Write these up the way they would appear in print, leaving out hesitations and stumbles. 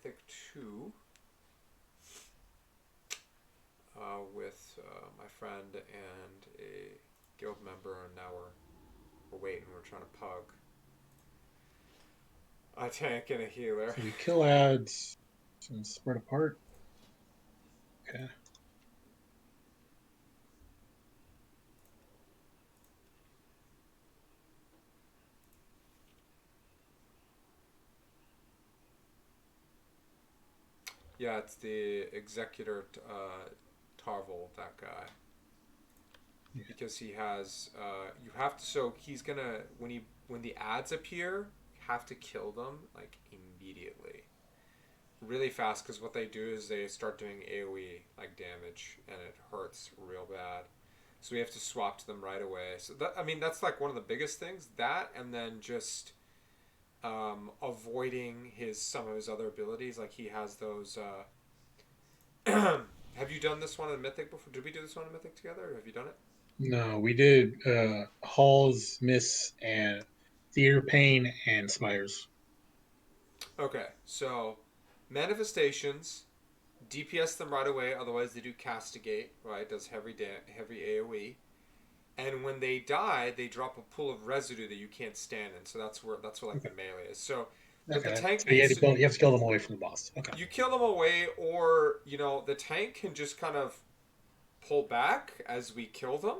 Mythic 2 with my friend and a guild member, and now we're waiting. We're trying to pug a tank and a healer. So we kill ads and spread apart. Okay. Yeah, it's the Executor Tarvel, that guy. Yeah. Because he has, you have to, so he's gonna, when the ads appear, you have to kill them, like, immediately. Really fast, because what they do is they start doing AoE, like, damage, and it hurts real bad. So we have to swap to them right away. So that, I mean, that's like one of the biggest things. That, and then just avoiding some of his other abilities. Like he has those. Have you done this one in Mythic before? Did we do this one in Mythic together? Or have you done it? No, we did Hall's Miss and Theater Pain and Spires. Okay, so manifestations, DPS them right away. Otherwise, they do castigate. Right, does heavy AOE. And when they die, they drop a pool of residue that you can't stand in. So that's where like the Okay. melee is. So the Okay. tank So you needs have, to, you have to kill them away from the boss. Okay. you kill them away, or the tank can just kind of pull back as we kill them.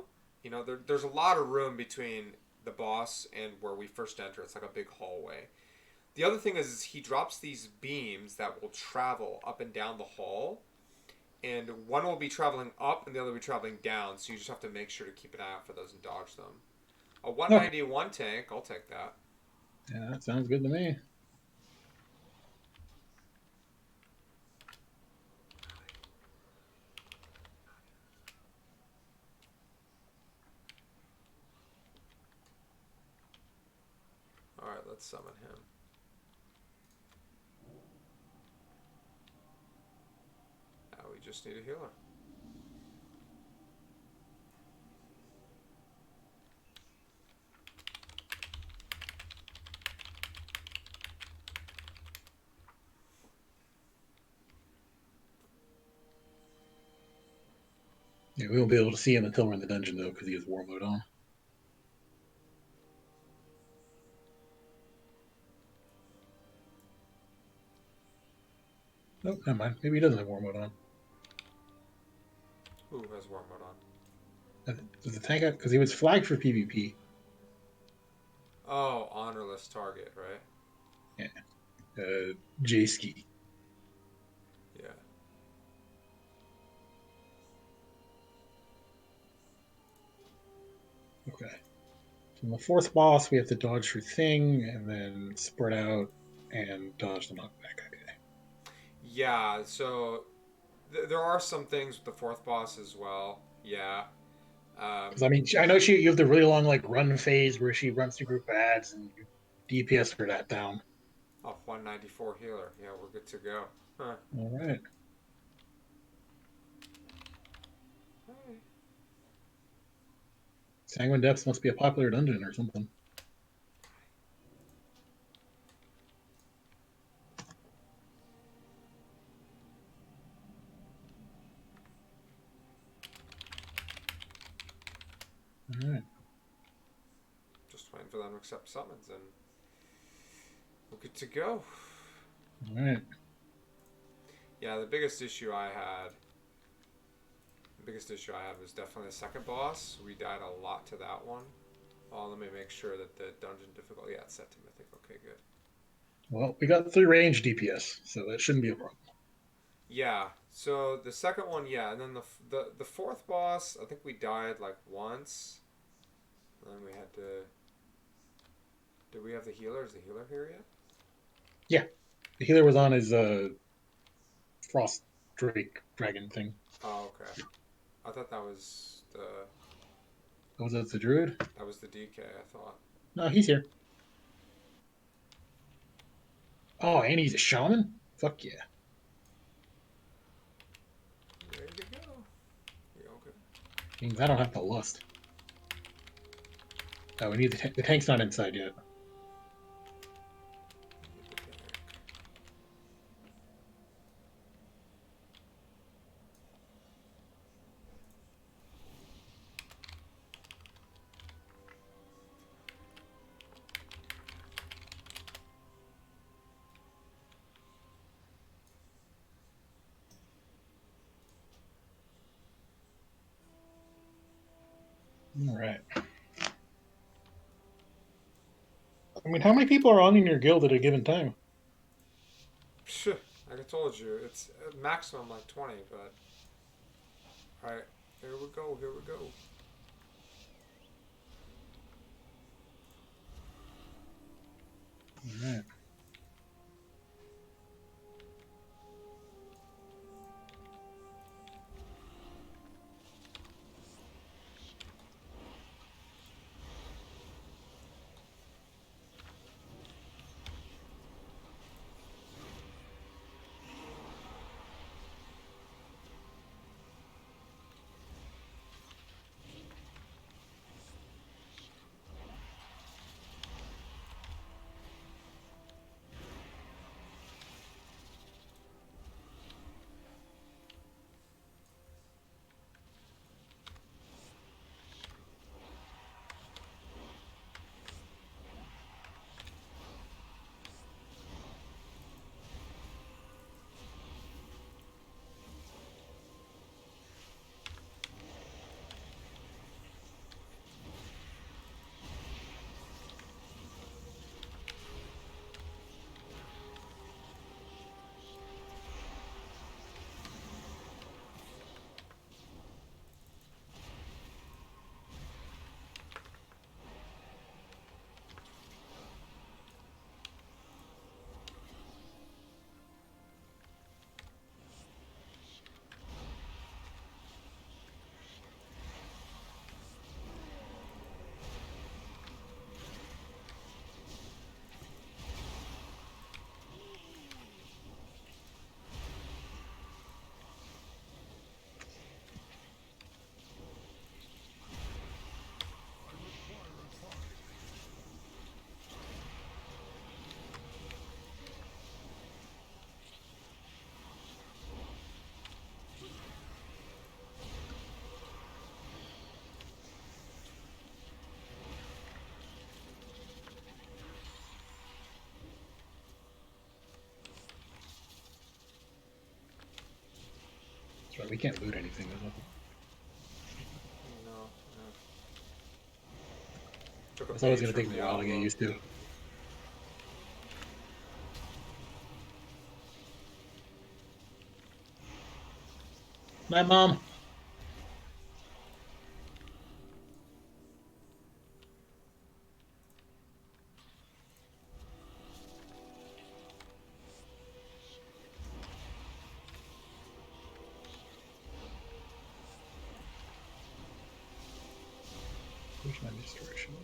There's a lot of room between the boss and where we first enter. It's like a big hallway. The other thing is he drops these beams that will travel up and down the hall, and one will be traveling up and the other will be traveling down. So you just have to make sure to keep an eye out for those and dodge them. A Okay. 191 tank, I'll take that. Yeah, that sounds good to me. All right, let's summon him. Now we just need a healer. Yeah, we won't be able to see him until we're in the dungeon though, because he has war mode on. Nope, never mind. Maybe he doesn't have war mode on. Who has war mode on? Does the tank because he was flagged for PvP? Oh, honorless target, right? Yeah. J Ski. Yeah. Okay. So in the fourth boss, we have to dodge through thing and then spread out and dodge the knockback. Okay. Yeah, so there are some things with the fourth boss as well. Yeah. Because I mean, I know you have the really long like run phase where she runs through group ads and you DPS for that down. Oh, 194 healer. Yeah, we're good to go. Huh. All right. Hey. Sanguine Depths must be a popular dungeon or something. All right. Just waiting for them to accept summons, and we're good to go. All right. Yeah, the biggest issue I had was definitely the second boss. We died a lot to that one. Oh, let me make sure that the dungeon difficulty, yeah, it's set to mythic. Okay, good. Well, we got 3 range DPS, so that shouldn't be a problem. Yeah. So the second one, yeah, and then the fourth boss, I think we died like once, and then we had to. Did we have the healer? Is the healer here yet? Yeah. The healer was on his Frost Drake dragon thing. Oh, okay. I thought that was Was that the druid? the DK. I thought. No, he's here. Oh, and he's a shaman? Fuck yeah. Ready to go. Yeah, okay. Means I don't have to lust. Oh, we need the tank's not inside yet. Need the tank. I mean, how many people are on in your guild at a given time? Phew, like I told you, it's maximum like 20, but alright, here we go, here we go. All right. That's right. We can't loot anything. There's nothing. No, no. Took a It's always page going to from take me a while to get Diablo. used to. My mom. Push my restoration.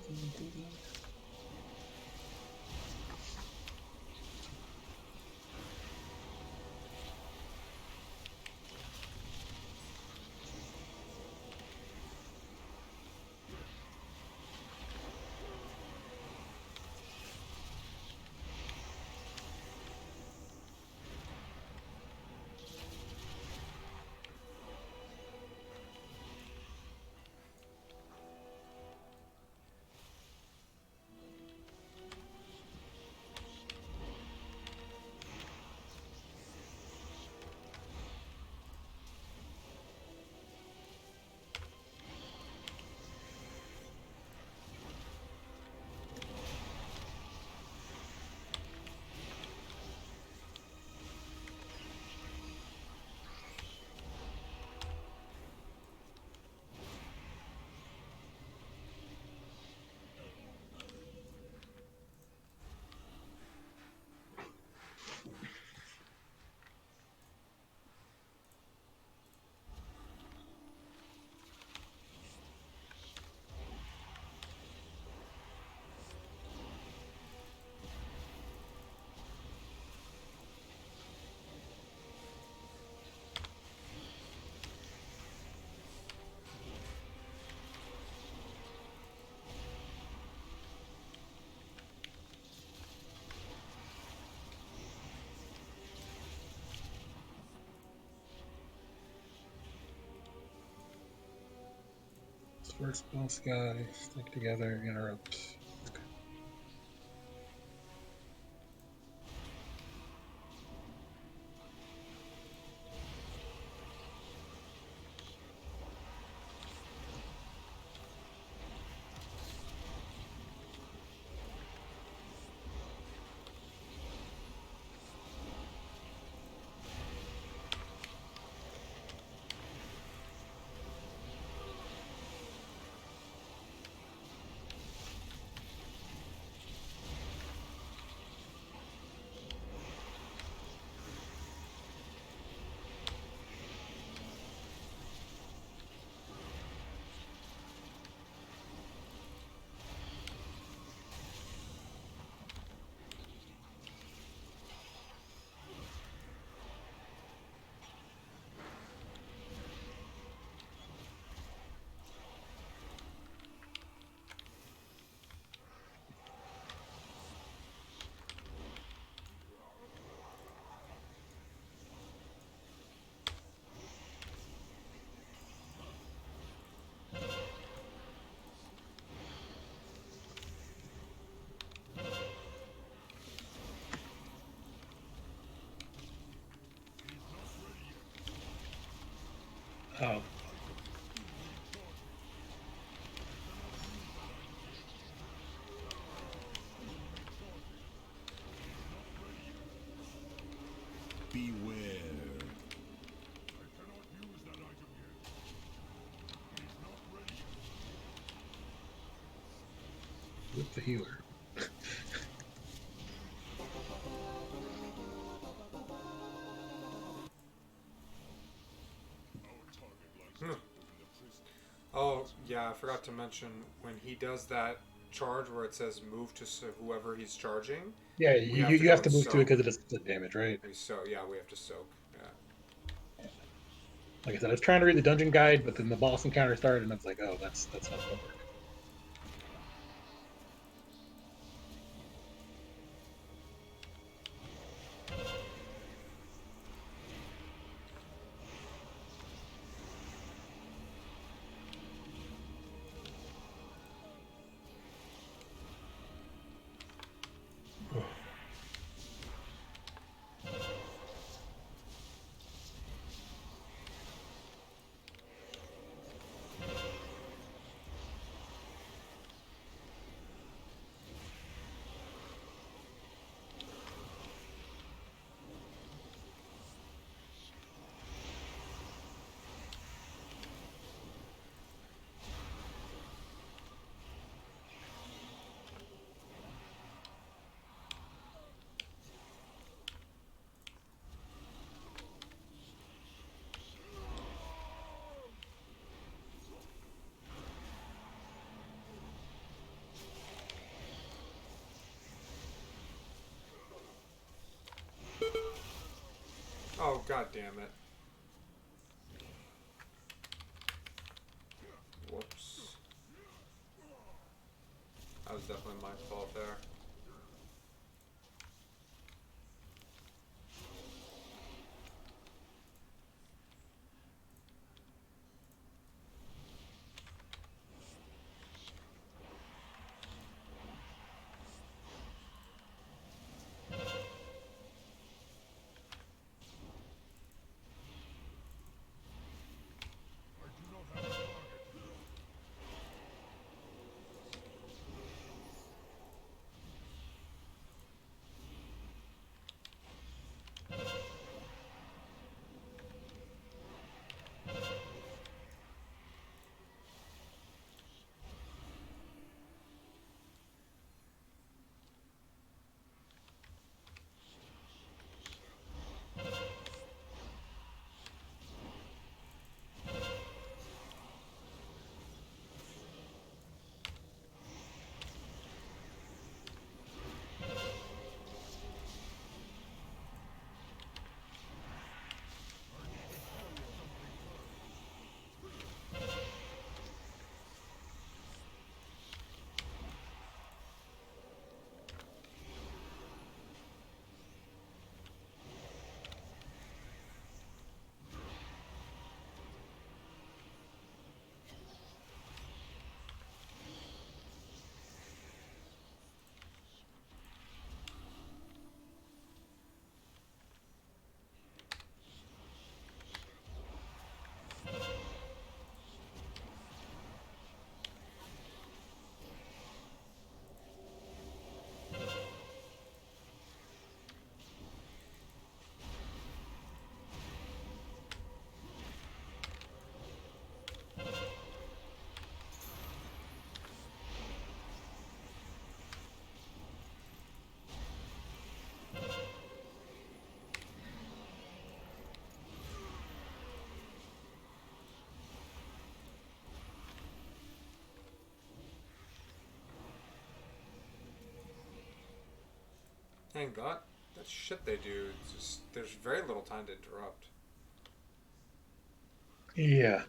First boss guy, stick together, interrupt. Okay. Oh, Beware. with the healer. Hmm. Oh, yeah, I forgot to mention when he does that charge where it says move to whoever he's charging, Yeah, we you, have to you go have to and move to it soak. because it does split damage, right? Yeah, we have to soak. Yeah. Like I said, I was trying to read the dungeon guide, but then the boss encounter started, and I was like, oh, that's not gonna work. Oh, god damn it. Whoops. That was definitely my fault there. Thank god. That shit they do, it's just, there's very little time to interrupt. Yeah.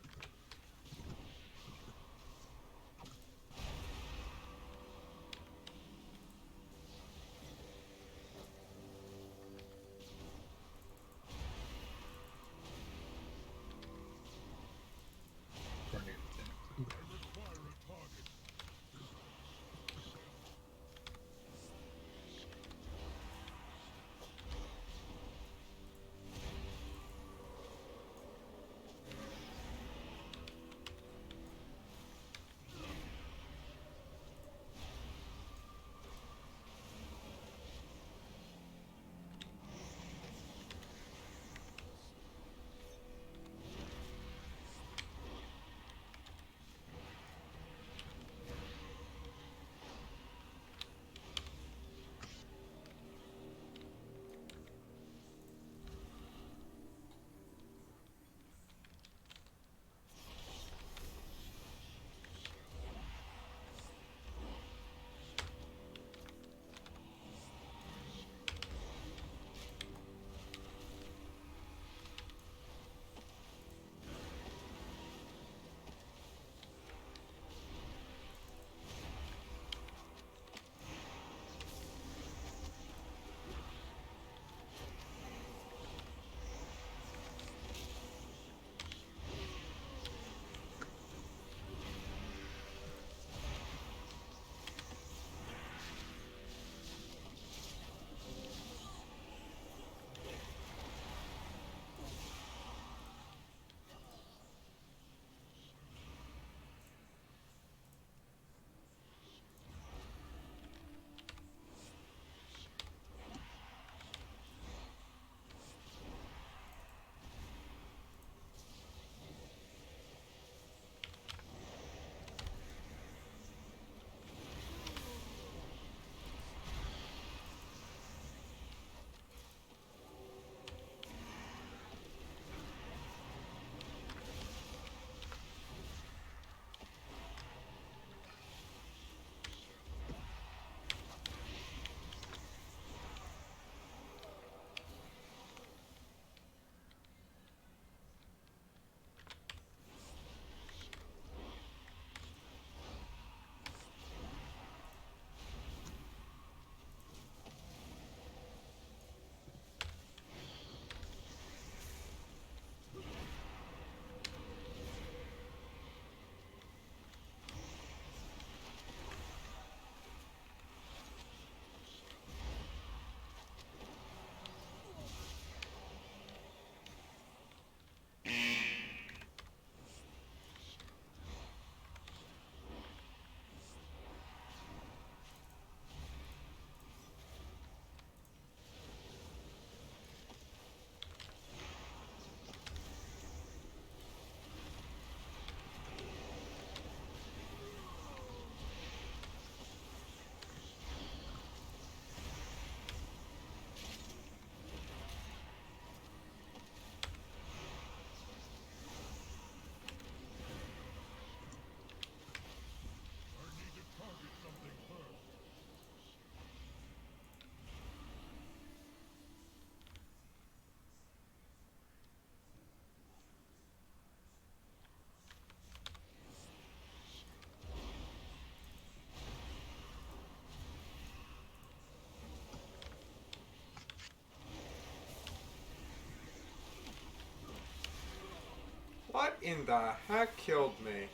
in the heck killed me?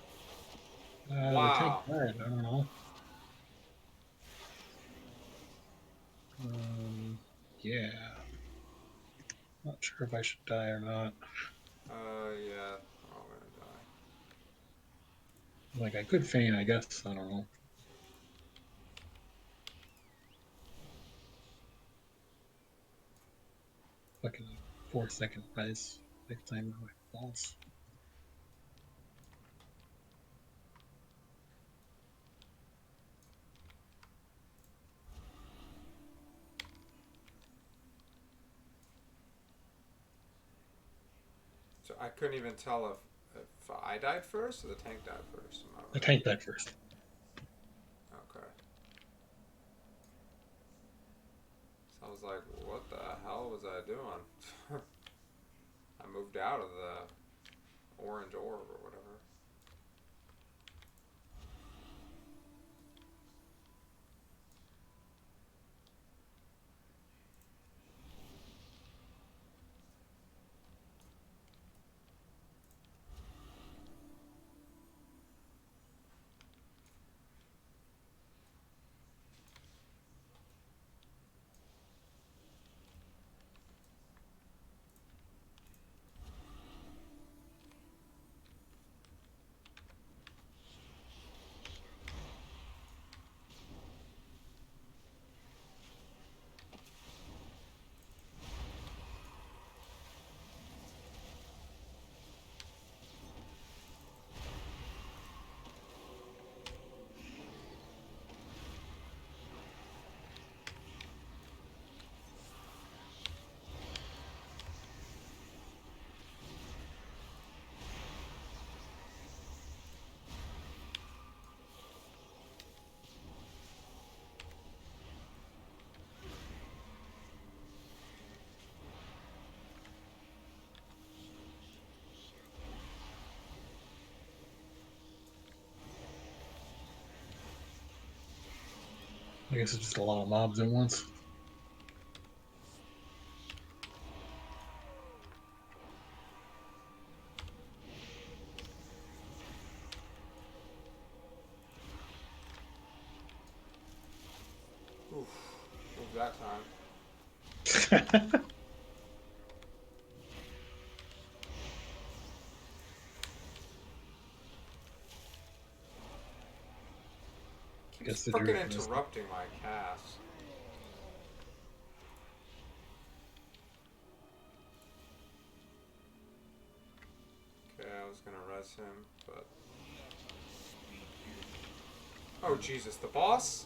The tank Wow. died. I don't know. Yeah. Not sure if I should die or not. Yeah. Oh, I'm gonna die. Like, I could feign, I guess. I don't know. Fucking 4 second res. Next time with my balls. So I couldn't even tell if I died first or the tank died first. Am The I right? tank died first. Okay. So I was like, what the hell was I doing? I moved out of the orange orb or whatever. I guess it's just a lot of mobs at once. Oof. Moved that time. I Keeps guess the frickin' druid missed. interrupting my cast. Okay, I was gonna res him, but. Oh, Jesus, the boss?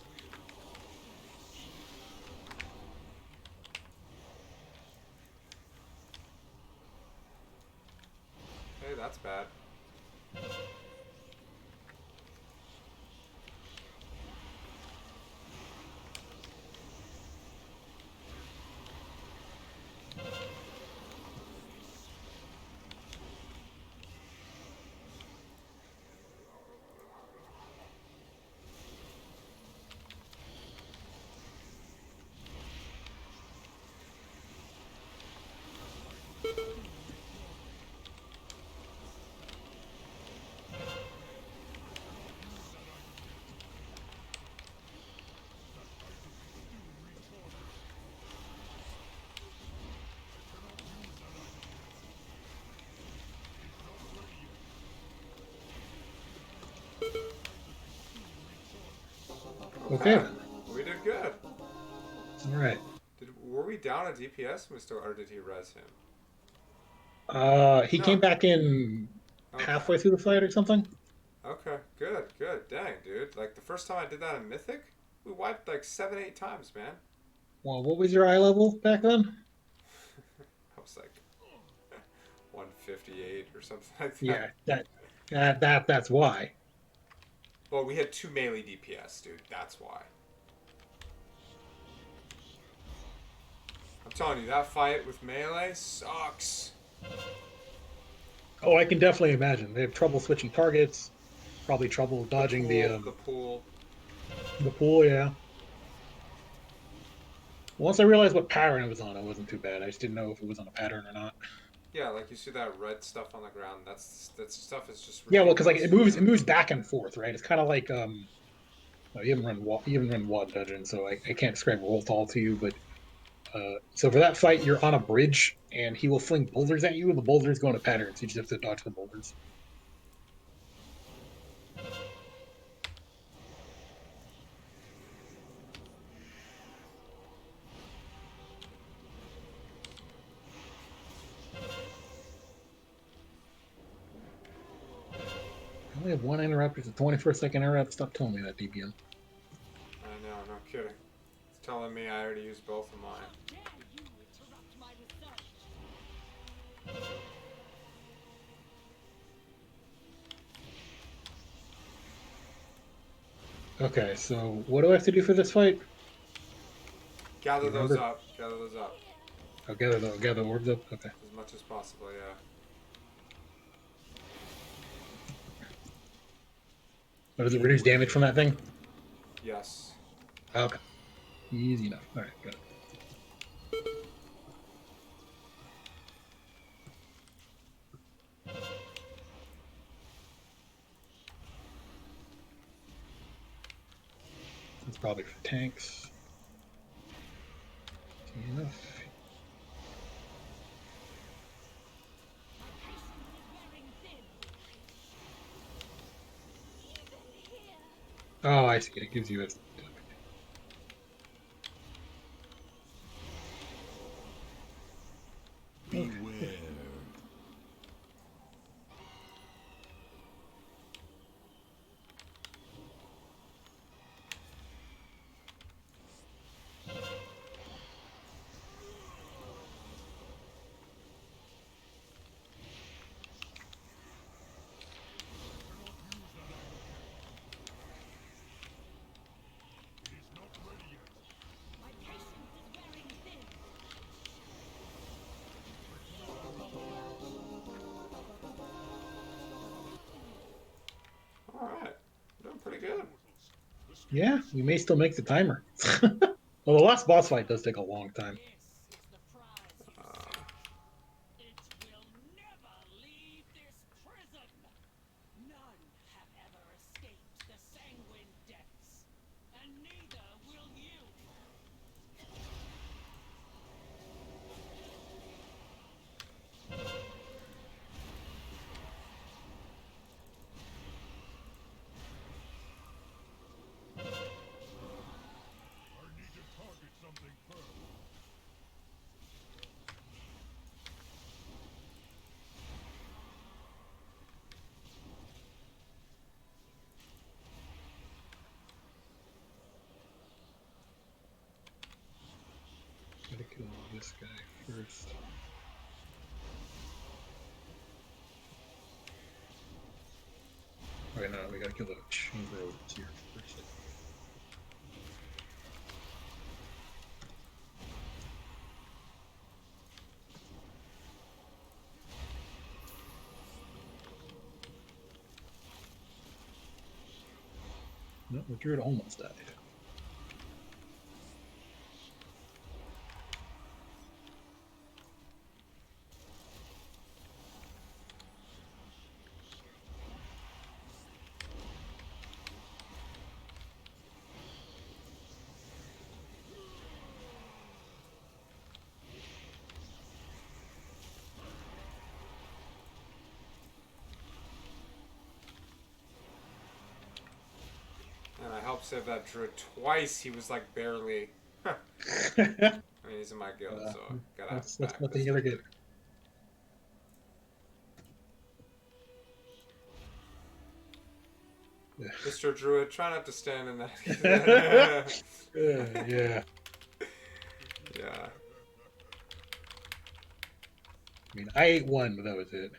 Hey, that's bad. Okay, Okay, then. we did good. All right. Were we down at DPS? We still, or did he res him? He No. came back in Okay. halfway through the fight or something. Okay. Good. Good. Dang, dude. Like the first time I did that in Mythic, we wiped like 7, 8 times, man. Well, what was your eye level back then? I was like 158 or something like that. Yeah, that's why. Well, we had two melee DPS, dude. That's why. I'm telling you, that fight with melee sucks. Oh, I can definitely imagine. They have trouble switching targets. Probably trouble The dodging pool, the pool. the pool. Yeah. Once I realized what pattern it was on, it wasn't too bad. I just didn't know if it was on a pattern or not. Yeah, like you see that red stuff on the ground. That stuff is just Yeah, well, because like ridiculous for it you. moves back and forth, right? It's kind of like no, you haven't run WoD Dungeon, so I can't describe Rollthal to you, but so for that fight, you're on a bridge, and he will fling boulders at you, and the boulders go into patterns. You just have to dodge the boulders. I only have one interrupt. It's a 21st-second interrupt. Stop telling me that, DBM. I know, no kidding. It's telling me I already used both of mine. Okay, so what do I have to do for this fight? Do Gather you those remember? up. Gather those up I'll gather the orbs up. Okay. as much as possible. Yeah. But does it reduce damage from that thing? Yes. Okay. Easy enough. All right, got it. That's probably for tanks. Easy enough. Oh, I see. It gives you a. Beware. All right. Doing pretty good. Yeah, we may still make the timer. Well, the last boss fight does take a long time. Uh, It will never leave this prison! None have ever escaped the Sanguine Depths, and neither will you! I need to target something first. Gotta kill this guy first. Okay, no, we gotta kill the chamber over here first. No, the druid almost died. and I helped save that druid twice. He was like barely. I mean, he's in my guild, so gotta have him That's back what this they ever time. get. Yeah. Mr. Druid, try not to stand in that. Yeah. Yeah. I mean, I ate one, but that was it.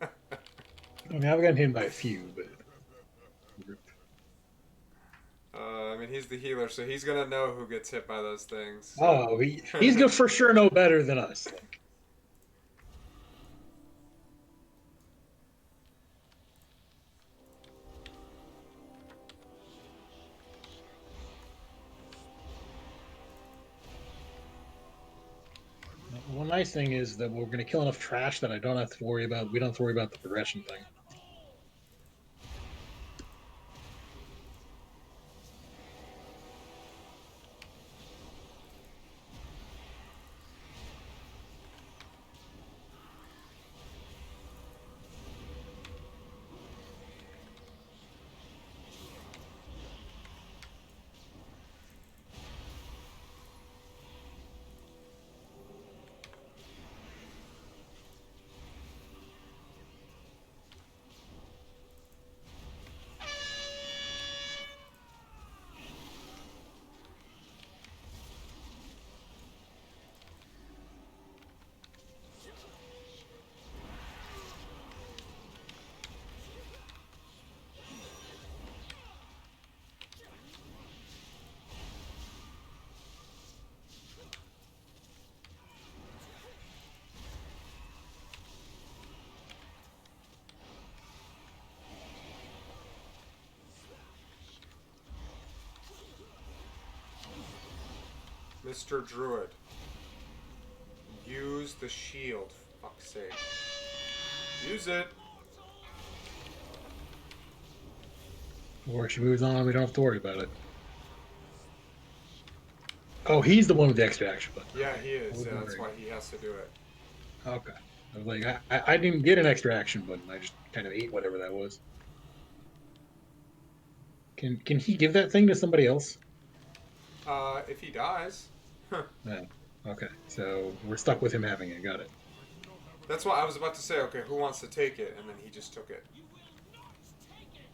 I mean, I've gotten hit by a few, but. I mean, he's the healer, so he's gonna know who gets hit by those things. So. Oh, he's gonna for sure know better than us. Like, nice thing is that we're going to kill enough trash that I don't have to worry about. We don't have to worry about the progression thing. Mr. Druid. Use the shield. Fuck's sake. Use it. Or she moves on, we don't have to worry about it. Oh, he's the one with the extra action button. Yeah, he is. was Yeah, that's wondering. why he has to do it. Okay. I was like, I didn't get an extra action button. I just kind of ate whatever that was. Can he give that thing to somebody else? If he dies. Huh. No. Okay. So we're stuck with him having it. Got it. That's why I was about to say, okay, who wants to take it? And then he just took it. You will not take it!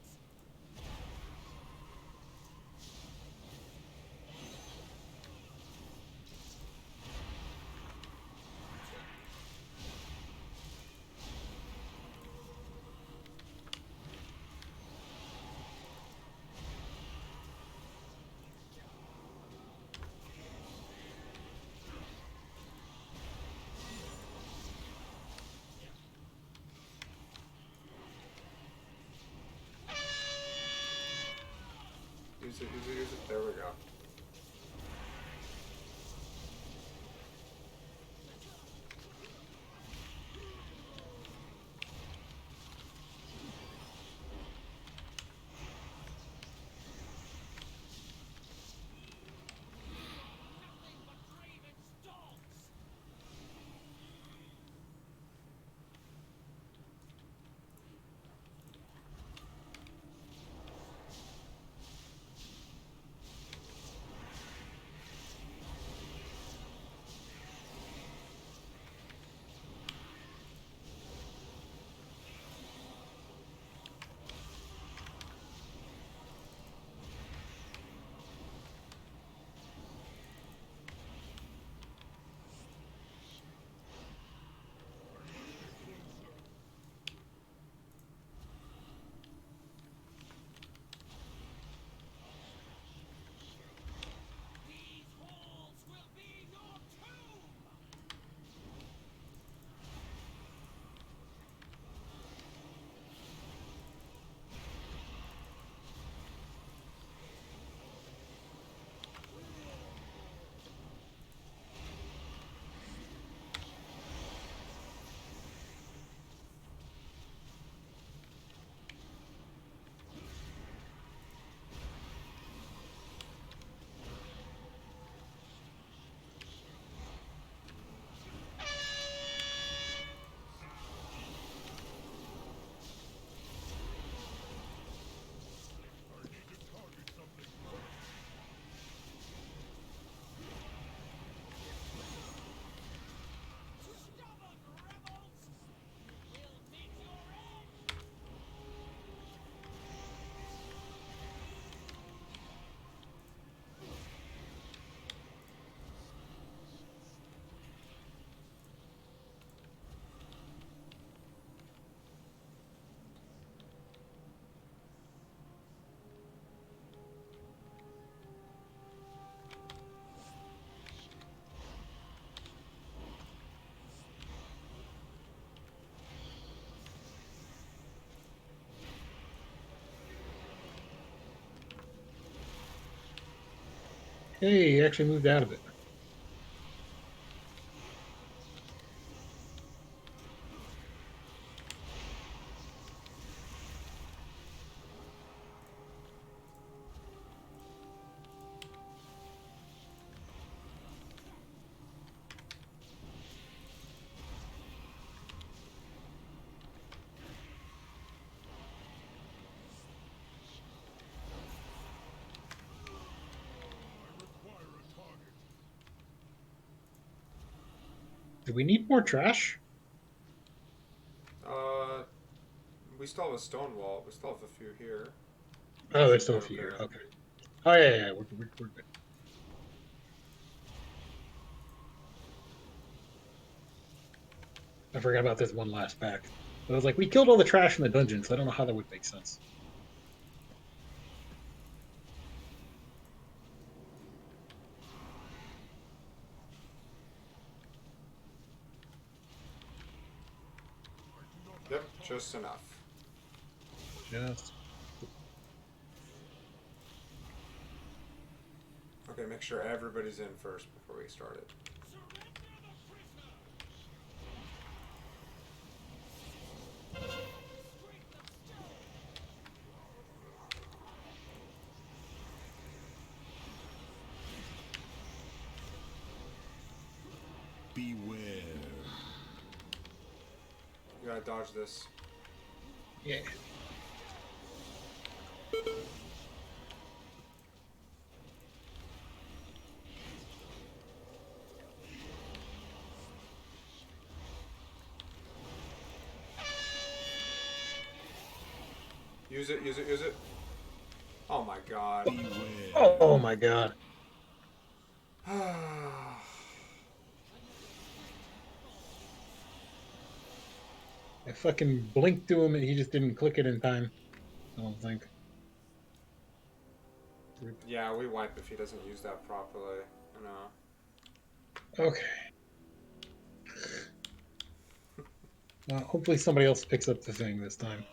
Use it, use it, use it. There we go. Nothing but Draven's dogs! These halls will be your tomb! I need to target something first. Stubborn rebels! You will meet your end! Hey, he actually moved out of it. Do we need more trash? Uh, we still have a stone wall. We still have a few here. Oh, there's Should still be a few here. okay. Okay. Oh yeah. We're good. I forgot about this one last pack. I was like, we killed all the trash in the dungeon, so I don't know how that would make sense. Yep, just enough. Just Okay, make sure everybody's in first before we start it. Beware. You gotta dodge this. yeah. Use it, use it, use it. Oh my god. Beware. Oh my god. I fucking blinked to him and he just didn't click it in time. I don't think. Yeah, we wipe if he doesn't use that properly. You know. Okay. Hopefully somebody else picks up the thing this time.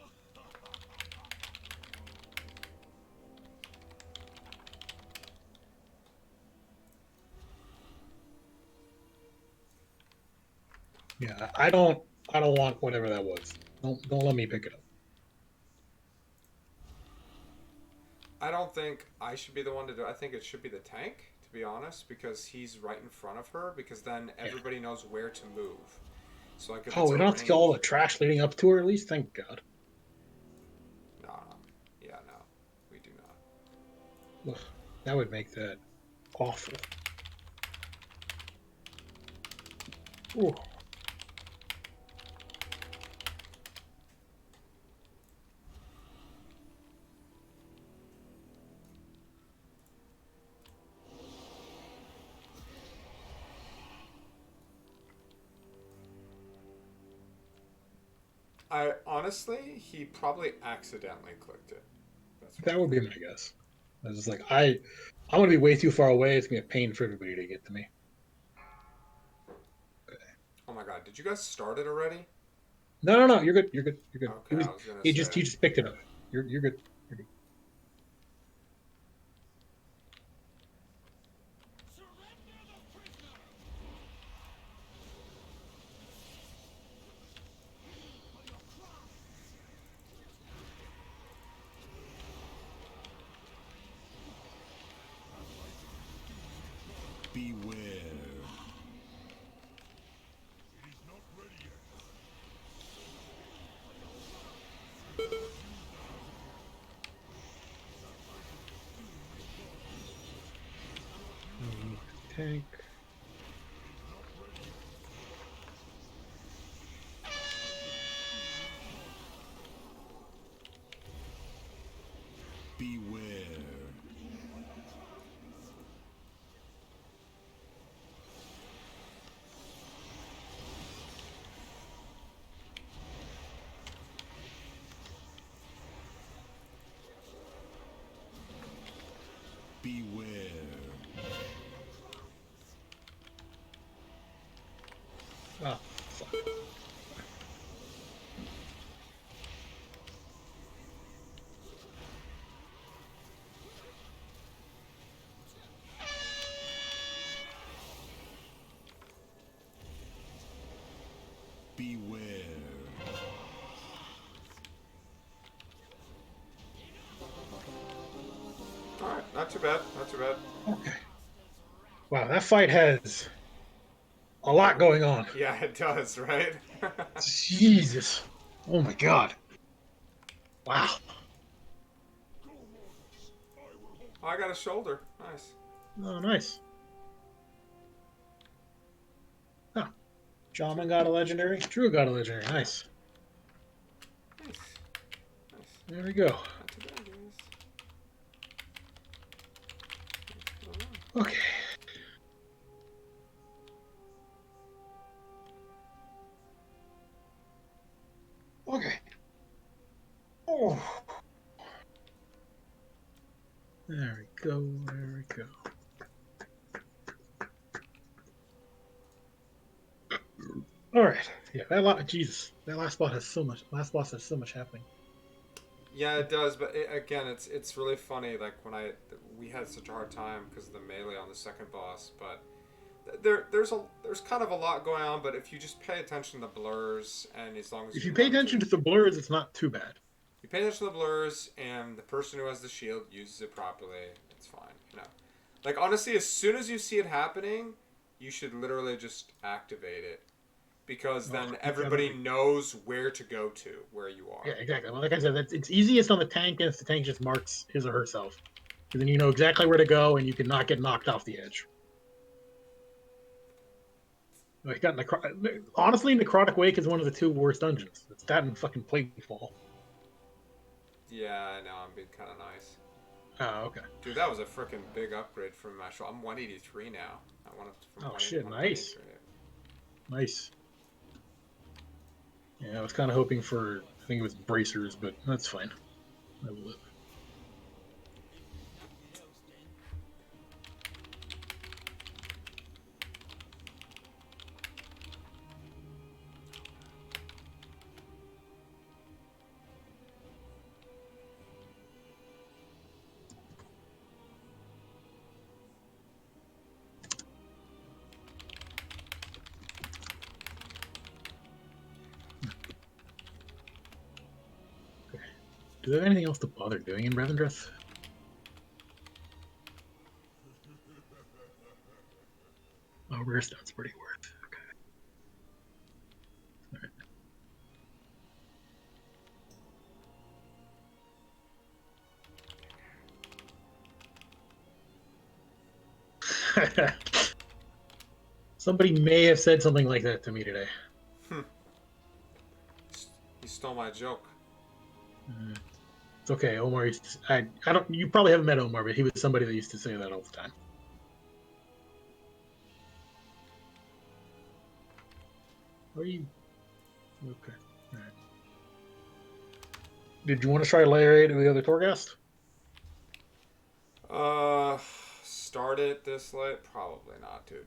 Yeah, I don't want whatever that was. Don't let me pick it up. I don't think I should be the one to do it. I think it should be the tank, to be honest, because he's right in front of her, because then Yeah. everybody knows where to move. So, like, if Oh, it's we a don't have to kill all range... the trash leading up to her at least? Thank God. No, no. Yeah, no. We do not. Ugh, that would make that awful. Ooh. Honestly, he probably accidentally clicked it. That's what That I would be think. my guess. I was just like, I'm gonna be way too far away. It's gonna be a pain for everybody to get to me. Oh my god, did you guys start it already? No. You're good. You're good. You're good. Okay, I was gonna He say. just picked it up. You're good. You're good. Beware. It is not ready yet. Tank. Beware. Beware. Oh, fuck. Beware. Alright, not too bad, not too bad. Okay. Wow, that fight has a lot going on. Yeah, it does, right? Jesus. Oh my God. Wow. Oh, I got a shoulder. Nice. Oh, nice. Huh. Shaman got a legendary. Druid got a legendary. Nice. Nice. Nice. There we go. Not too bad, guys. What's going on? Okay. Okay. Oh. There we go. There we go. All right. Yeah, Jesus, that last boss has so much. Last boss has so much happening. Yeah, it does, but again, it's really funny. Like we had such a hard time because of the melee on the second boss, but there's kind of a lot going on. But if you just pay attention to the blurs, and as long as If you you pay run attention through- to the blurs, it's not too bad. you pay attention to the blurs, and the person who has the shield uses it properly, it's fine. You know, like honestly, as soon as you see it happening, you should literally just activate it. Because then everybody knows where to go to, where you are. Yeah, exactly. Well, like I said, it's easiest on the tank if the tank just marks his or herself. Because then you know exactly where to go and you can not get knocked off the edge. Like that honestly, Necrotic Wake is one of the two worst dungeons. It's that and fucking Plaguefall. Yeah, I know, I'm being kind of nice. Oh, okay. Dude, that was a freaking big upgrade from my show. I'm 183 now. I went up from Oh, shit, nice. 183. Nice. Yeah, I was kind of hoping for, I think it was bracers, but that's fine. I will live. Do they have anything else to bother doing in Revendreth? Oh, rare stone's pretty worth. Okay. All right. Somebody may have said something like that to me today. He stole my joke. It's okay, Omar. I don't. You probably haven't met Omar, but he was somebody that used to say that all the time. Are you okay? All right. Did you want to try layer 8 of the other Torghast? Start it this late? Probably not, dude.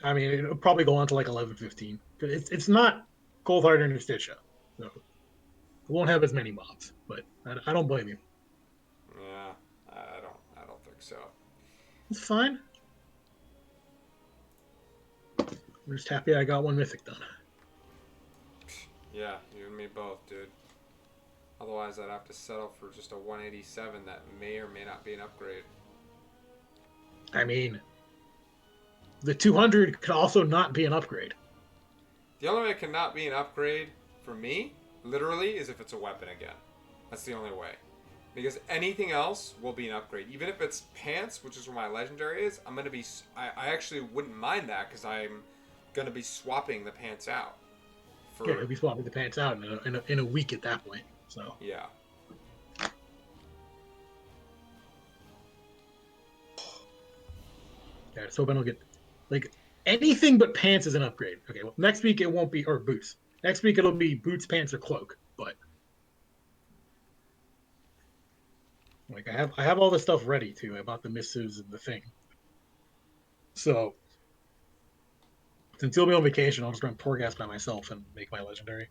I mean, it'll probably go on to like 11:15. It's not Coldheart or Justitia, so it won't have as many mobs. But I don't blame you. Yeah, I don't think so. It's fine. I'm just happy I got one mythic done. Yeah, you and me both, dude. Otherwise, I'd have to settle for just a 187 that may or may not be an upgrade. I mean, the 200 could also not be an upgrade. The only way it cannot be an upgrade for me, literally, is if it's a weapon again. That's the only way. Because anything else will be an upgrade. Even if it's pants, which is where my legendary is, I'm going to be... I actually wouldn't mind that because I'm going to be swapping the pants out. Yeah, you'll be swapping the pants out in a week at that point. So yeah. Yeah, so Ben will get like anything but pants is an upgrade. Okay, well next week it won't be or boots. Next week it'll be boots, pants, or cloak. But like I have all the stuff ready too. I bought the missives and the thing. So since he'll be on vacation, I'll just run Torghast by myself and make my legendary.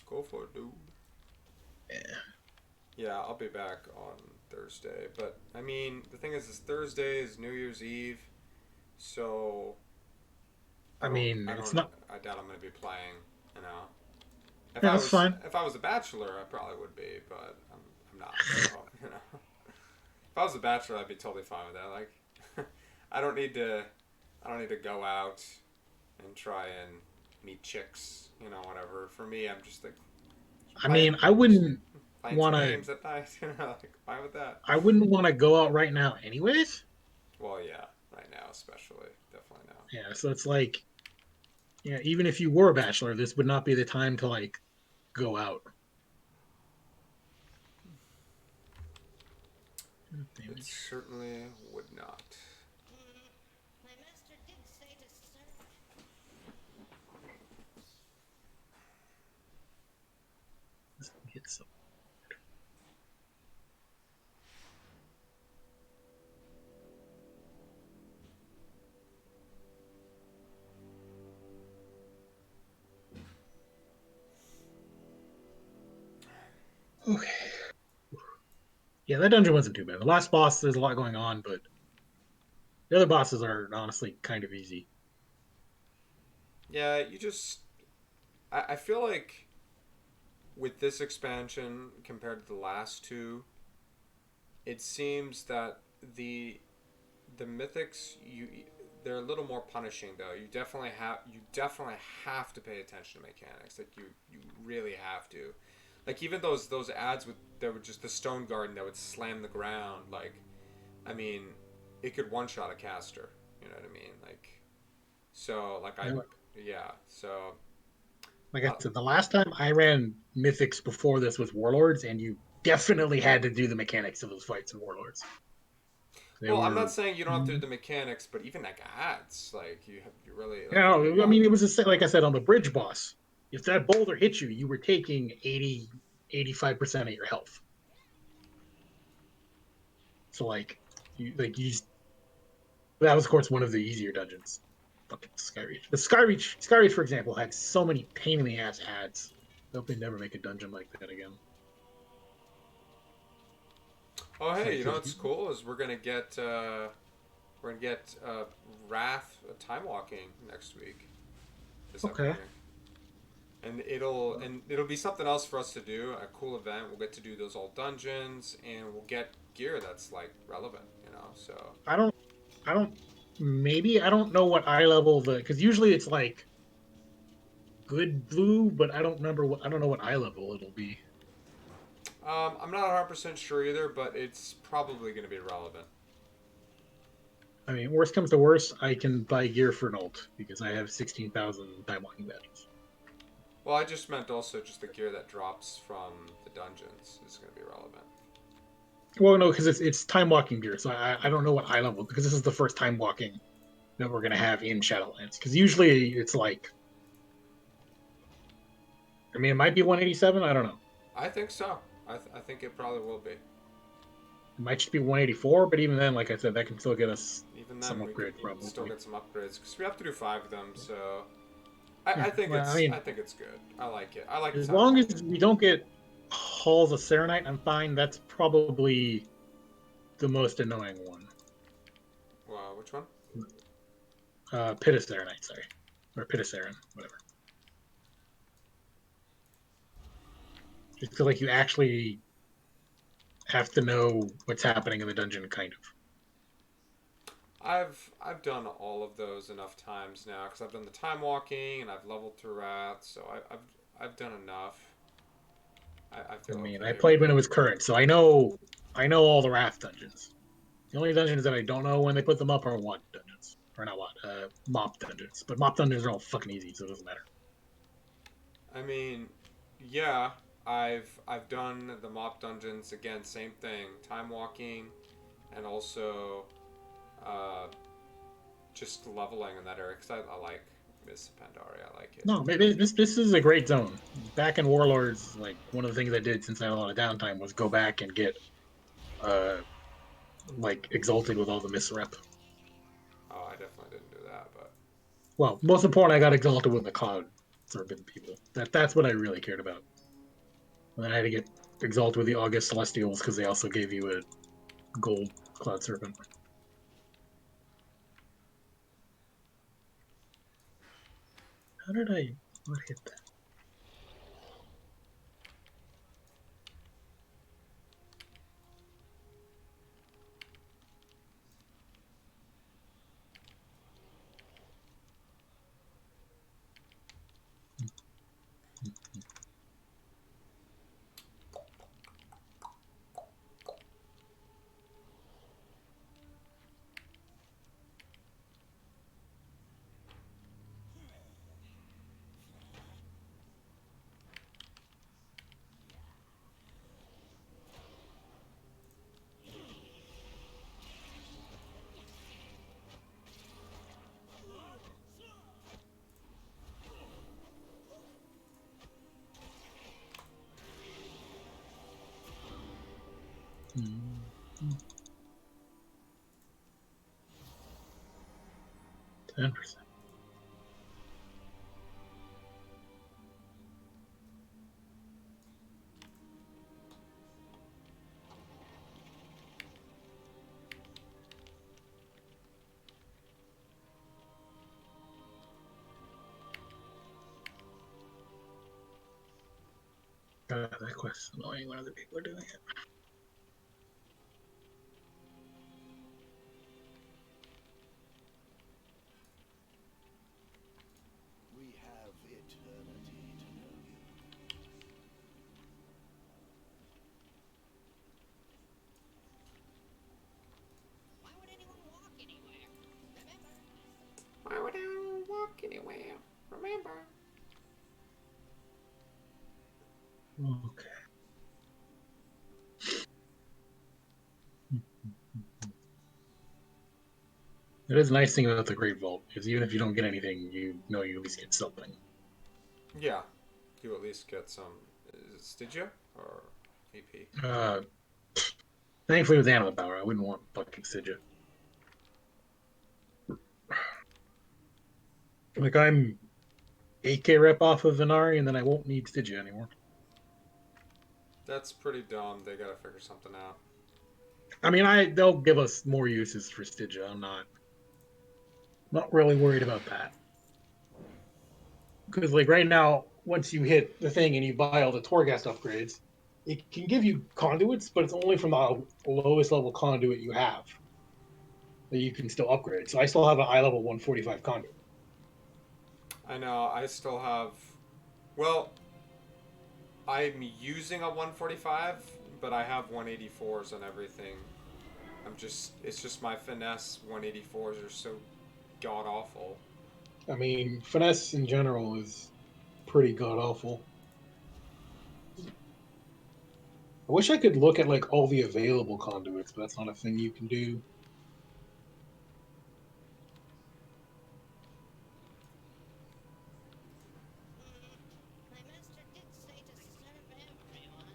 Go for it, dude. Yeah. Yeah, I'll be back on Thursday. But, I mean, the thing is Thursday is New Year's Eve. So... I doubt I'm going to be playing, you know. That's fine. If I was a bachelor, I probably would be, but I'm not. So, you know. If I was a bachelor, I'd be totally fine with that. Like, I don't need to go out and try and meet chicks, you know, whatever. For me, I'm just like... I wouldn't want to games at night, you know, like, fine with that. I wouldn't want to go out right now anyways. Well, yeah, right now especially, definitely. definitely no. Yeah, so it's like, yeah, even if you were a bachelor, this would not be the time to like go out. It Damage. certainly would not. My master did say to serve. Let's get some. Okay. Yeah, that dungeon wasn't too bad. The last boss, there's a lot going on, but the other bosses are honestly kind of easy. Yeah, you just. I feel like with this expansion compared to the last two, it seems that the the mythics they're a little more punishing though. You definitely have to pay attention to mechanics. Like you really have to. Like even those ads with that were just the stone garden that would slam the ground. Like I mean, it could one shot a caster. You know what I mean? Like so like I And yeah so like I uh, said, the last time I ran mythics before this with warlords, and you definitely had to do the mechanics of those fights in warlords. They well, I'm not were. saying you don't have to do the mechanics, but even like ads, like you really You like you know, I want. mean, it was like I said on the bridge boss. If that boulder hit you, you were taking 85% of your health. So like you just, that was of course one of the easier dungeons. Fucking Skyreach. The Skyreach, for example, had so many pain in the ass ads. I hope they never make a dungeon like that again. Oh hey, Like, you know what's cool is we're gonna get Wrath time walking next week, this okay, upcoming, and it'll be something else for us to do. A cool event. We'll get to do those old dungeons, and we'll get gear that's like relevant. You know, so I don't, I don't, maybe I don't know what eye level the because usually it's like good blue, but I don't know what eye level it'll be. I'm not 100% sure either, but it's probably gonna be relevant. I mean, worst comes to worst, I can buy gear for an ult because I have 16,000 time walking badges. Well, I just meant also just the gear that drops from the dungeons is gonna be relevant. Well, no, because it's time walking gear, so I don't Okay. know what eye level because this is the first time walking that we're gonna have in Shadowlands. Because usually it's like, I mean, it might be 187. I don't know. I think so. I think it probably will be. It might just be 184, but even then, like I said, that can still get us Even some then, we could upgrade still probably. get some upgrades because we have to do 5 of them. So I Yeah, think well, I I mean, think it's good. I like it. I like the as time long walking. as we don't get Halls of Serenite, I'm fine. That's probably the most annoying one. Wow, which one? Pit of Serenite, sorry, or Pit of Seren, whatever. Just feel like you actually have to know what's happening in the dungeon, kind of. I've done all of those enough times now because I've done the time walking and I've leveled through Wrath, so I've done enough. I I feel mean, I okay played with when it it. was current, so I know all the raft dungeons. The only dungeons that I don't know when they put them up are WoD dungeons, or not WoD, mop dungeons. But mop dungeons are all fucking easy, so it doesn't matter. I mean, yeah, I've done the mop dungeons again. Same thing, time walking, and also uh, just leveling in that area because I like Miss Pandaria. I like it. No, maybe this is a great zone. Back in Warlords, like one of the things I did since I had a lot of downtime was go back and get uh like exalted with all the misrep. Oh, I definitely didn't do that, but Well, most important, I got exalted with the cloud serpent people. That's what I really cared about. And then I had to get exalted with the August Celestials because they also gave you a gold cloud serpent. How did I not hit that? 10%. That quest's annoying when other people are doing it. We have eternity to know you. Why would anyone walk anywhere? Remember? Why would I walk anywhere? Remember. Okay. It is a nice thing about the Great Vault is even if you don't get anything, you know you at least get something. Yeah, you at least get some. Did you or VP? Thankfully, with animal power, I wouldn't want fucking Sigil. Like I'm 8K rep off of Venari, and then I won't need Stygia anymore. That's pretty dumb. They gotta figure something out. I mean, they'll give us more uses for Stygia. I'm not really worried about that because like right now, once you hit the thing and you buy all the Torghast upgrades, it can give you conduits, but it's only from the lowest level conduit you have that you can still upgrade. So I still have an eye level 145 conduit. I know. I still have. Well, I'm using a 145, but I have 184s and everything. It's just my finesse 184s are so god awful. I mean, finesse in general is pretty god awful. I wish I could look at like all the available conduits, but that's not a thing you can do. My master did say to serve everyone.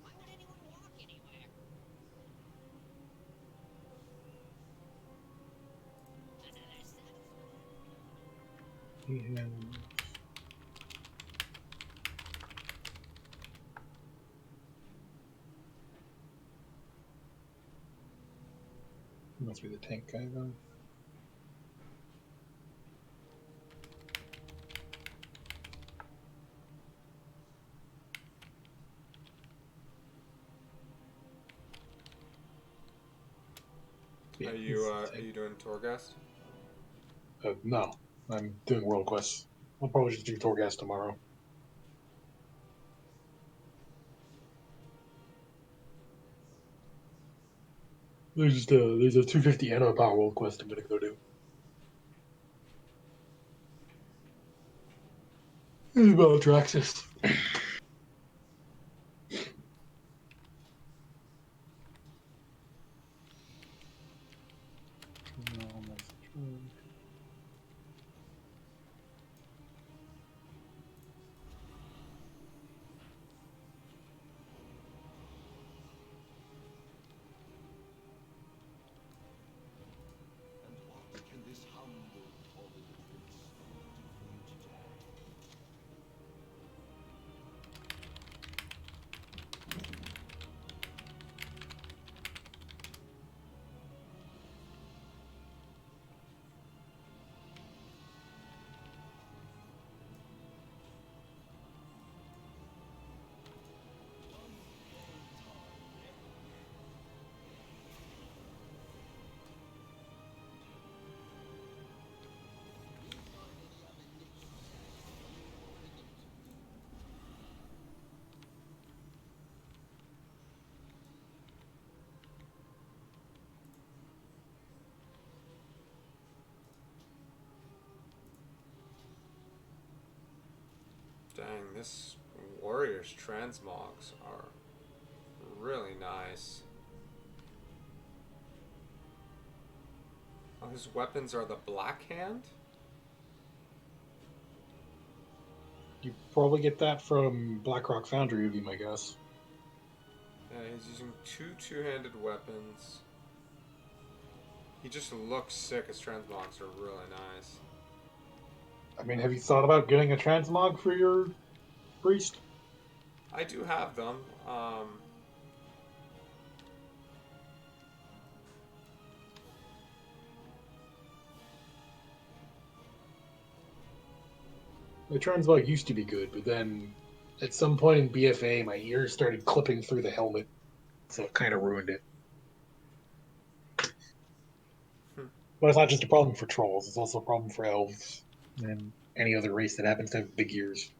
Why would anyone walk anywhere? Another satisfied. Yeah. Must be the tank guy though. Yeah, he's the Are tank. you doing Torghast? No, I'm doing world quests. I'll probably just do Torghast tomorrow. There's a 250 Anno Power world quest I'm gonna go do. It's about Draxus. And what can this humble toilet prince do for you today? Dang, this Warriors transmogs are really nice. Oh, his weapons are the Black Hand? You probably get that from Blackrock Foundry, would be my guess. He's using two-handed weapons. He just looks sick. His transmogs are really nice. I mean, have you thought about getting a transmog for your priest? I do have them. The transmog used to be good, but then at some point in BFA, my ears started clipping through the helmet, so it kind of ruined it. Hmm. But it's not just a problem for trolls; it's also a problem for elves and any other race that happens to have big ears.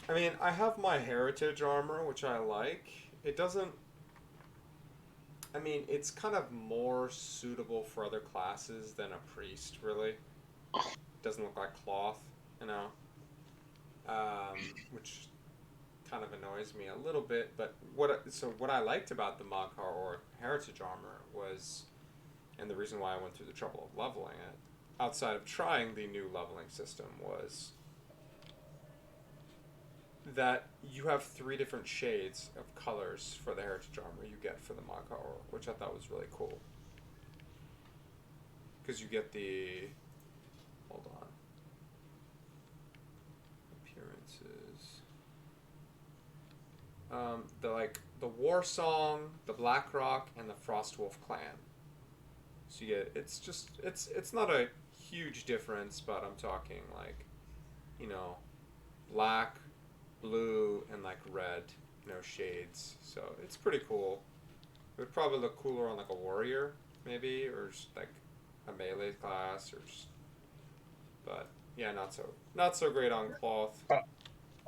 I mean, I have my heritage armor, which I like. It doesn't. I mean, it's kind of more suitable for other classes than a priest, really. Doesn't look like cloth, you know, which kind of annoys me a little bit. But what I liked about the Magkar or heritage armor was, and the reason why I went through the trouble of leveling it, outside of trying the new leveling system, was that you have three different shades of colors for the heritage armor you get for the Magkar Orc, which I thought was really cool. Because you get the, hold on, appearances. The War Song, the Blackrock, and the Frostwolf clan. So you get it's not a huge difference, but I'm talking like, you know, black, blue, and like red, shades. So it's pretty cool. It would probably look cooler on like a warrior, maybe, or just like a melee class, or just. But yeah, not so great on cloth.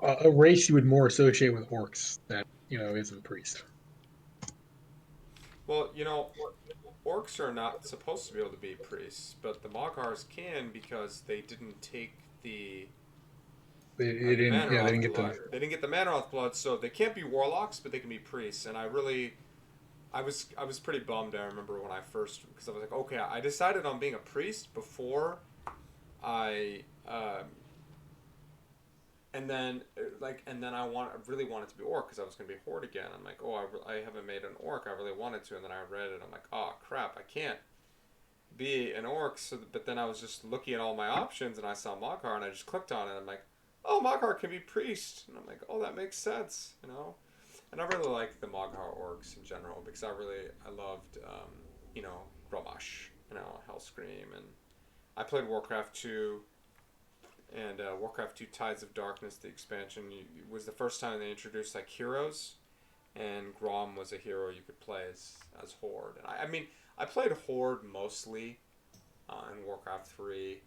A race you would more associate with orcs that isn't priest. Well, orcs are not supposed to be able to be priests, but the Mogars can because they didn't take They the didn't. Yeah, they Manaroth didn't get blood. the. They didn't get the Manaroth blood, so they can't be warlocks, but they can be priests. And I was pretty bummed. I remember when I first, because I was like, okay, I decided on being a priest before I and then I really wanted to be orc because I was going to be horde again. I'm like, oh, I haven't made an orc. I really wanted to, and then I read it. I'm like, oh crap, I can't be an orc. But then I was just looking at all my options, and I saw Makar, and I just clicked on it. I'm like, oh, Makar can be priest, and I'm like, oh, that makes sense. And I really like the Maghar orcs in general because I loved Grommash, Hellscream, and I played Warcraft 2 and Warcraft 2 Tides of Darkness, the expansion, was the first time they introduced like heroes, and Grom was a hero you could play as Horde. And I mean, I played Horde mostly in Warcraft 3.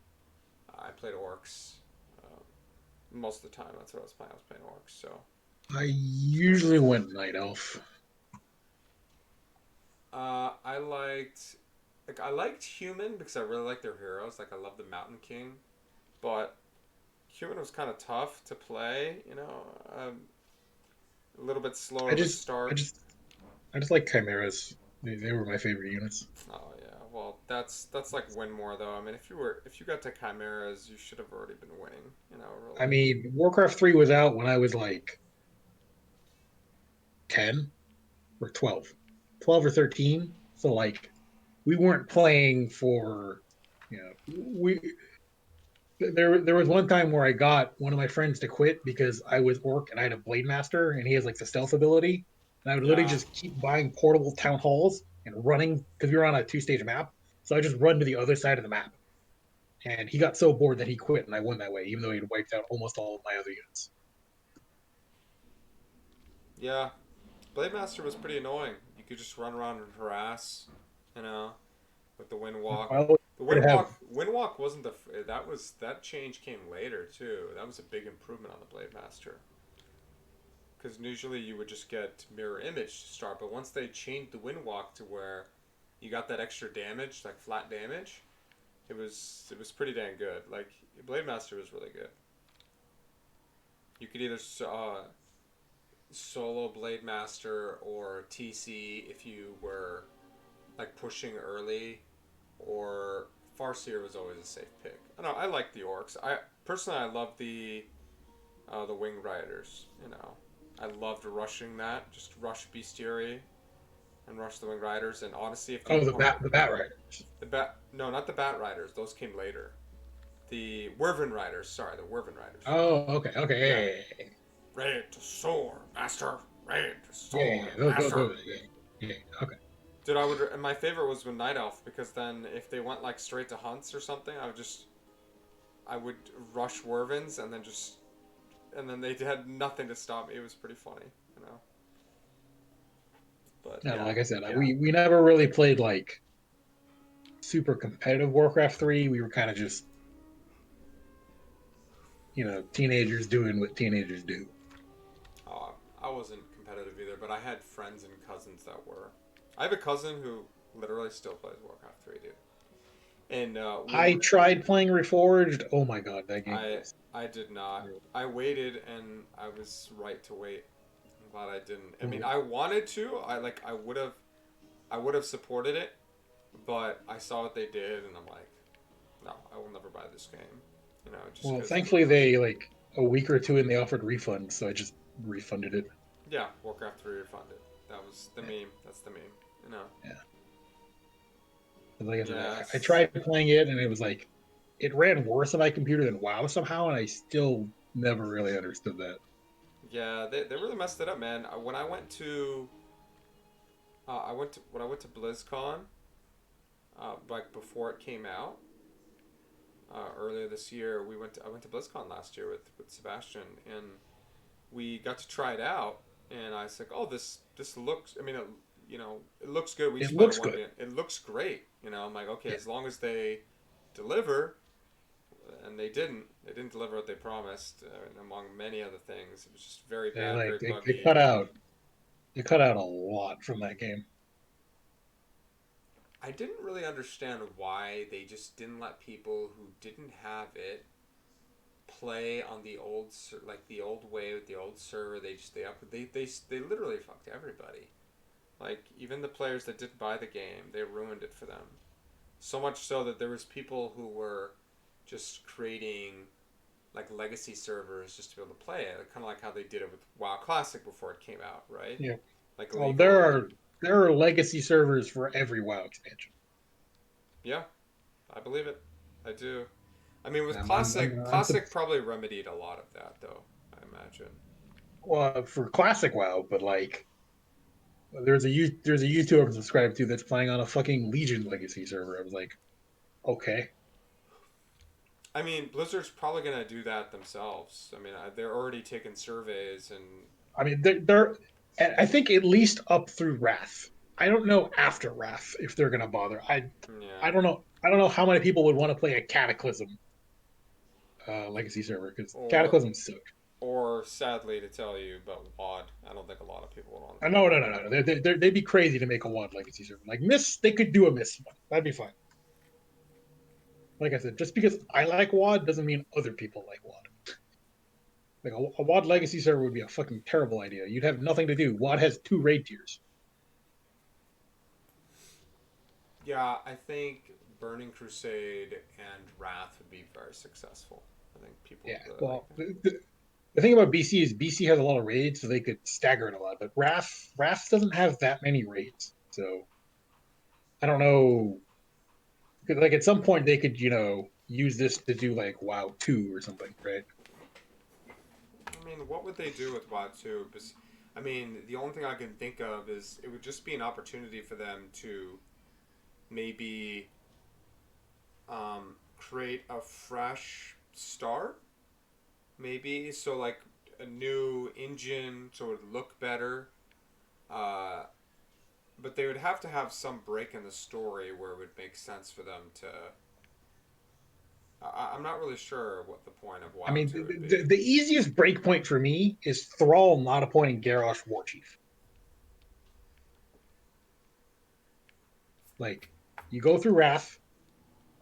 I played Orcs most of the time. That's what I was playing. I was playing Orcs, so I usually went night elf. I liked Human because I really like their heroes. Like I love the Mountain King, but Human was kind of tough to play. A little bit slower I to just, I start. just, I just like chimeras. They were my favorite units. Oh yeah, well that's like win more though. I mean, if you got to chimeras, you should have already been winning. I Really. mean, Warcraft 3 was out when I was like 10 or 12, 12 or 13. So like, we weren't playing for, we there was one time where I got one of my friends to quit because I was orc and I had a blade master and he has like the stealth ability, and I would literally Yeah, just keep buying portable town halls and running because we were on a two-stage map. So I just run to the other side of the map, and he got so bored that he quit, and I won that way, even though he had wiped out almost all of my other units. yeah. Blade Master was pretty annoying. You could just run around and harass, you know, with the Wind Walk. I always The wanted to have Wind Walk wasn't that change came later too. That was a big improvement on the Blade Master. Because usually you would just get mirror image to start, but once they changed the Wind Walk to where you got that extra damage, like flat damage, it was pretty dang good. Like Blade Master was really good. You could either solo Blade Master or TC if you were like pushing early, or Farseer was always a safe pick. I don't know. I like the orcs. I love the Wing Riders. I loved rushing that. Just rush Bestiary and rush the Winged Riders. And honestly, if the Oh, opponent, the Bat Riders. the bat, no, not the Bat Riders. Those came later. The Wyvern Riders. Sorry, the Wyvern Riders. Oh, okay, Yeah. okay, Ready to soar, master. Ready to yeah, soar, master. those, yeah, okay. Dude, I would. And my favorite was with Night Elf because then if they went like straight to hunts or something, I would rush Wyverns and then they had nothing to stop me. It was pretty funny, you know. But No, yeah, like I said, we never really played like super competitive Warcraft 3. We were kind of just, teenagers doing what teenagers do. I wasn't competitive either, but I had friends and cousins that were. I have a cousin who literally still plays Warcraft 3, dude. And I tried playing Reforged. Oh my god, that game I was. I did not. I waited, and I was right to wait. I'm glad I didn't. I mean, I wanted to. I would have supported it, but I saw what they did, and I'm like, no, I will never buy this game. You know, just Well, because. thankfully they like a week or two in they offered refunds, so I just refunded it. Yeah, Warcraft 3 refunded. That was the Yeah, meme. That's the meme. You know. yeah. But like I said, I Yes. tried playing it, and it was like it ran worse on my computer than WoW somehow, and I still never really understood that. Yeah, they really messed it up, man. When I went to BlizzCon, like before it came out, earlier this year. I went to BlizzCon last year with Sebastian, and we got to try it out. And I was like, oh, this looks. I mean, it looks good. We It just played it looks one good. game. It looks great. You know, I'm like, okay, Yeah, as long as they deliver, and they didn't. They didn't deliver what they promised, and among many other things. It was just very they bad, like very they buggy. cut out a lot from that game. I didn't really understand why they just didn't let people who didn't have it play on the like the old way with the old server. They literally fucked everybody. Like even the players that didn't buy the game, they ruined it for them. So much so that there was people who were just creating like legacy servers just to be able to play it, kind of like how they did it with WoW Classic before it came out, right? Yeah. Like Well, legally. there are legacy servers for every WoW expansion. Yeah, I believe it. I do. I mean, with I'm Classic probably remedied a lot of that, though. I imagine. well for classic WoW, but like there's a YouTuber I'm subscribed to that's playing on a fucking Legion legacy server. I was like, okay. I mean, Blizzard's probably gonna do that themselves. I mean, they're already taking surveys, and I mean, I think at least up through Wrath. I don't know after Wrath if they're gonna bother. I yeah, don't know. I don't know how many people would want to play a Cataclysm legacy server because or Cataclysm suck. sadly to tell you, but WoD. I don't think a lot of people would want to play No, no, WoD. no, no. They'd be crazy to make a WoD legacy server. Like Miss, they could do a Miss one. That'd be fine. Like I said, just because I like WoD doesn't mean other people like WoD. Like a WoD legacy server would be a fucking terrible idea. You'd have nothing to do. WoD has 2 raid tiers. Yeah, I think Burning Crusade and Wrath would be very successful. I think people Yeah. would really like Well, that. the thing about BC is BC has a lot of raids, so they could stagger it a lot. But Wrath doesn't have that many raids, so I don't know. Like at some point they could use this to do like WoW 2 or something, right? I mean, what would they do with WoD 2? Because, I mean, the only thing I can think of is it would just be an opportunity for them to maybe create a fresh start, maybe. So, like, a new engine so it would look better. Uh, but they would have to have some break in the story where it would make sense for them to. I'm not really sure what the point of I WoW mean, 2 would be. the easiest breakpoint for me is Thrall not appointing Garrosh war chief. Like, you go through Wrath,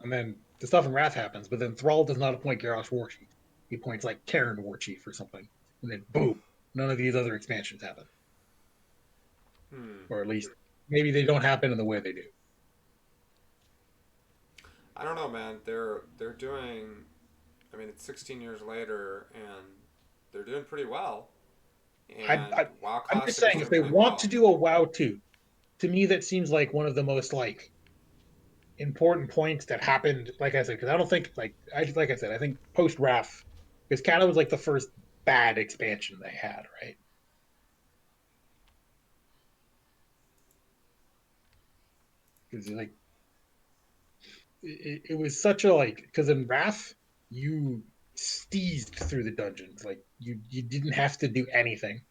and then the stuff in Wrath happens, but then Thrall does not appoint Garrosh war chief. He appoints like Terran war chief or something, and then boom, none of these other expansions happen, Hmm. or at least maybe they don't happen in the way they do. I don't know, man. They're doing. I mean, it's 16 years later, and they're doing pretty well. I, And I WoW I'm just Classic is saying, if doing they pretty want to well. do a WoW 2, to me that seems like one of the most like important points that happened. Like I said, because I don't think like I said, I think post Wrath, because Kata was like the first bad expansion they had, right? Because like it was such a like because in Wrath you steezed through the dungeons, like you didn't have to do anything,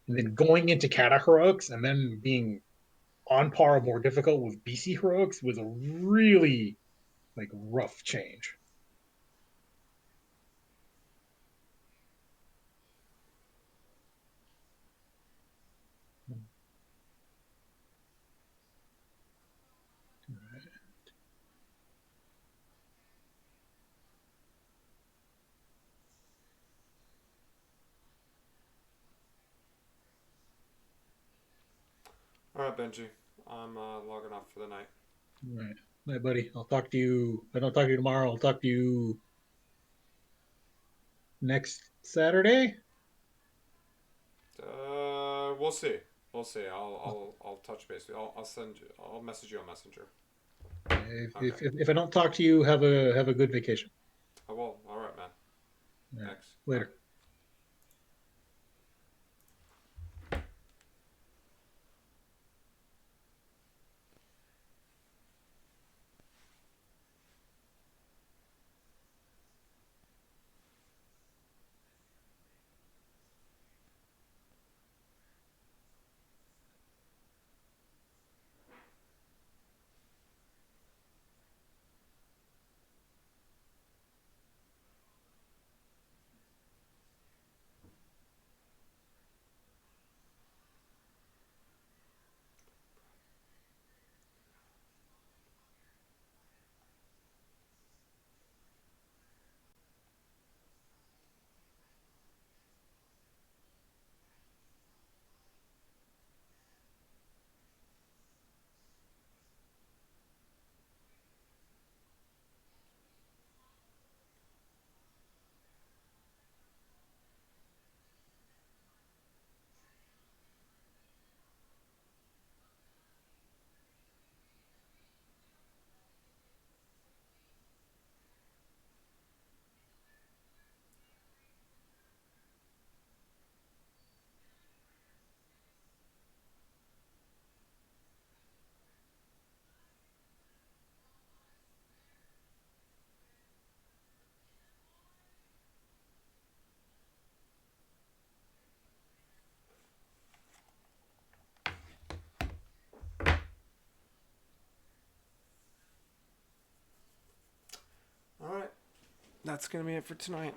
and then going into Kata heroics and then being on par or more difficult with BC heroics was a really like rough change. All right, Benji. I'm logging off for the night. All right, my buddy. I'll talk to you. If I don't talk to you tomorrow, I'll talk to you next Saturday. We'll see. We'll see. I'll touch base. I'll send you. I'll message you on Messenger. Okay. If I don't talk to you, have a good vacation. I will. All right, man. All right, Thanks. Bye. later. All right. That's gonna be it for tonight.